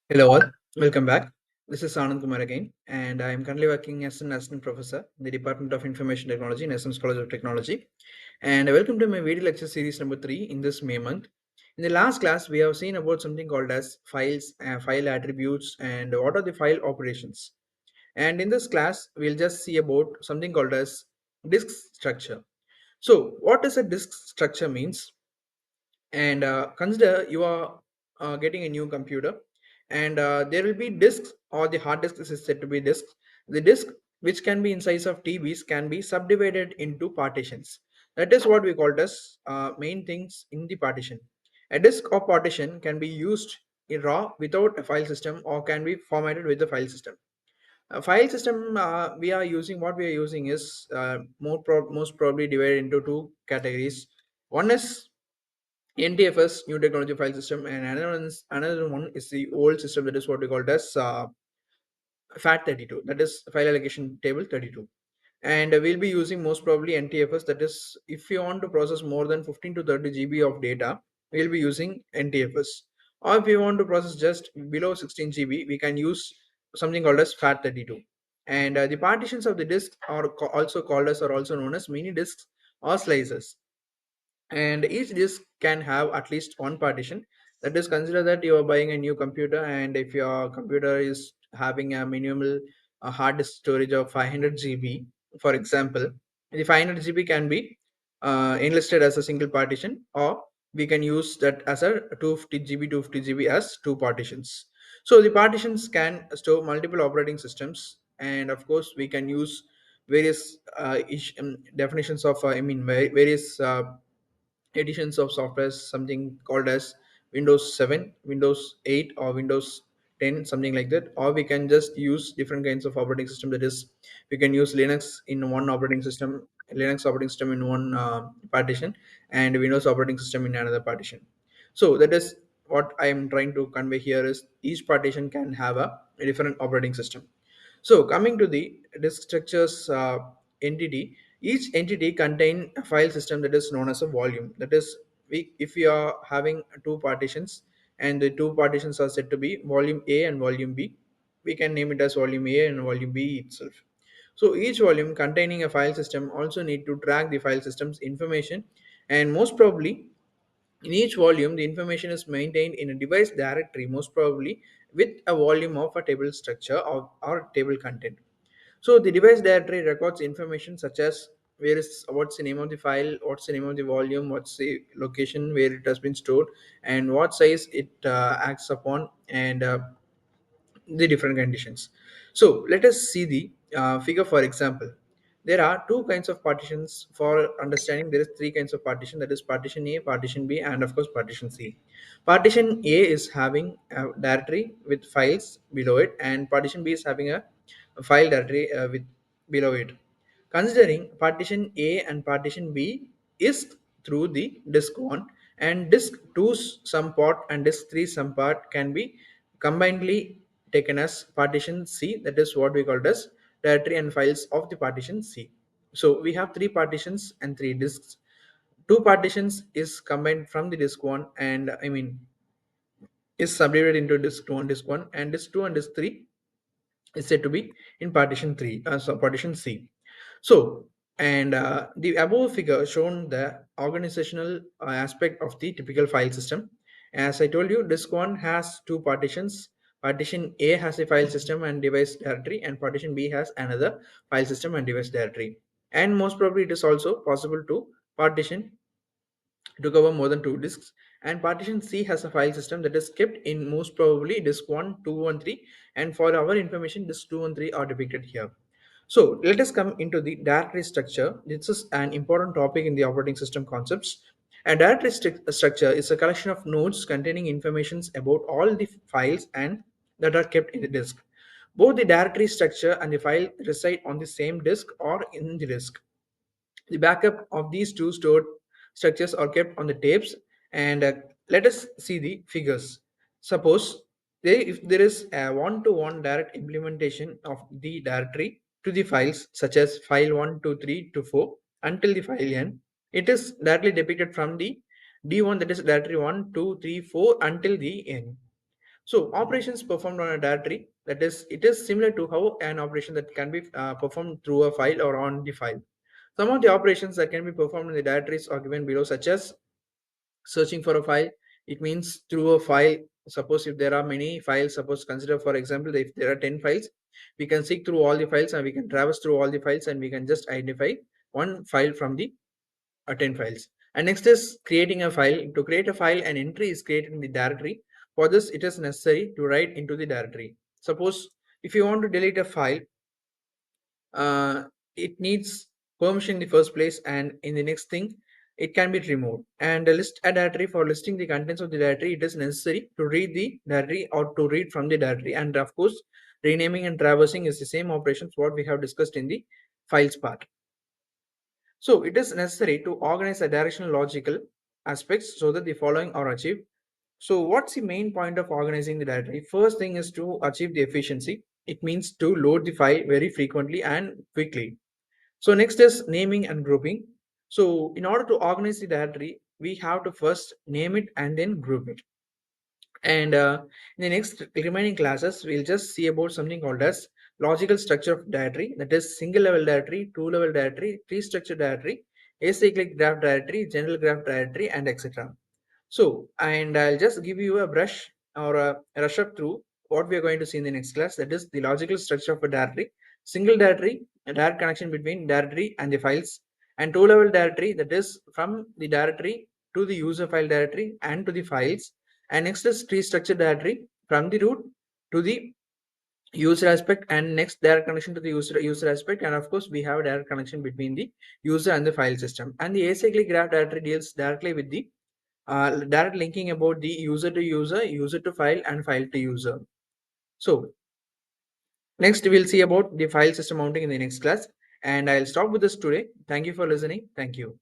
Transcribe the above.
Hello all, welcome back. This is Anand Kumar again, and I am currently working as an assistant professor in the Department of Information Technology in SNS College of Technology. And welcome to my video lecture series number 3 in this May month. In the last class, we have seen about something called as files, file attributes, and what are the file operations. And in this class, we'll just see about something called as disk structure. So, what does a disk structure means? And consider you are getting a new computer, and there will be disks, or the hard disk is said to be disks. The disk, which can be in size of TBs, can be subdivided into partitions. That is what we call as main things in the partition. A disk or partition can be used in raw without a file system, or can be formatted with the file system. A file system, we are using, what we are using is most probably divided into two categories. One is NTFS, new technology file system, and another one is the old system, that is what we call as FAT32, that is file allocation table 32. And we'll be using most probably NTFS, that is if you want to process more than 15 to 30 GB of data, we'll be using NTFS. Or if you want to process just below 16 GB, we can use something called as FAT32. And the partitions of the disk are also called as, or also known as mini disks or slices, and each disk can have at least one partition. That is, consider that you are buying a new computer, and if your computer is having a minimal hard disk storage of 500 GB, for example, the 500 GB can be enlisted as a single partition, or we can use that as a 250 GB 250 GB as two partitions. So the partitions can store multiple operating systems, and of course we can use various definitions of various editions of software, something called as Windows 7, Windows 8, or Windows 10, something like that. Or we can just use different kinds of operating system. That is, we can use Linux in one operating system, Linux operating system in one partition, and Windows operating system in another partition. So that is what I am trying to convey here, is each partition can have a different operating system. So coming to the disk structures entity, each entity contain a file system that is known as a volume. That is, if we are having two partitions, and the two partitions are said to be volume A and volume B, we can name it as volume A and volume B itself. So each volume containing a file system also need to track the file system's information, and most probably in each volume the information is maintained in a device directory, most probably with a volume of a table structure, or table content. So the device directory records information such as where is, what's the name of the file, what's the name of the volume, what's the location where it has been stored, and what size it acts upon, and the different conditions. So let us see the figure. For example, there are two kinds of partitions. For understanding, there is three kinds of partition, that is partition A, partition B, and of course partition C. Partition A is having a directory with files below it, and partition B is having a file directory with below it. Considering partition A and partition B is through the disk 1, and disk 2's some part and disk 3 some part can be combinedly taken as partition C, that is what we call as directory and files of the partition C. So we have three partitions and three disks. Two partitions is combined from the disk 1, and is subdivided into disk 2 and disk 1, and disk 2 and disk 3 is said to be in partition 3, so partition C. So, and the above figure shown the organizational aspect of the typical file system. As I told you, disk 1 has two partitions. Partition A has a file system and device directory, and partition B has another file system and device directory. And most probably it is also possible to partition to cover more than two disks. And partition C has a file system that is kept in most probably disk 1, 2, and 3. And for our information, disk 2 and 3 are depicted here. So let us come into the directory structure. This is an important topic in the operating system concepts. A directory structure is a collection of nodes containing informations about all the files and that are kept in the disk. Both the directory structure and the file reside on the same disk or in the disk. The backup of these two stored structures are kept on the tapes, and let us see the figures. Suppose if there is a one-to-one direct implementation of the directory to the files such as file 1, 2, 3 to 4 until the file n, it is directly depicted from the D1, that is directory 1, 2, 3, 4 until the n. So operations performed on a directory, that is, it is similar to how an operation that can be performed through a file or on the file. Some of the operations that can be performed in the directories are given below, such as searching for a file. It means through a file. Suppose if there are many files, suppose consider for example if there are 10 files, we can seek through all the files and we can traverse through all the files and we can just identify one file from the 10 files. And next is creating a file. To create a file, an entry is created in the directory. For this, it is necessary to write into the directory. Suppose if you want to delete a file, uh, it needs permission in the first place, and in the next thing it can be removed. And a list a directory, for listing the contents of the directory, it is necessary to read the directory or to read from the directory. And of course, renaming and traversing is the same operations what we have discussed in the files part. So it is necessary to organize the directional logical aspects so that the following are achieved. So what's the main point of organizing the directory? First thing is to achieve the efficiency. It means to load the file very frequently and quickly. So next is naming and grouping. So in order to organize the directory, we have to first name it and then group it. And in the next remaining classes, we'll just see about something called as logical structure of directory, that is single level directory, two level directory, tree structure directory, acyclic graph directory, general graph directory, and etc. So, and I'll just give you a brush or a rush up through what we are going to see in the next class, that is the logical structure of a directory, single directory, a direct connection between directory and the files, and two level directory, that is from the directory to the user file directory and to the files. And next is tree structure directory from the root to the user aspect, and next direct connection to the user aspect, and of course we have a direct connection between the user and the file system. And the acyclic graph directory deals directly with the direct linking about the user to user, user to file, and file to user. So next we'll see about the file system mounting in the next class, and I'll stop with this today. Thank you for listening. Thank you.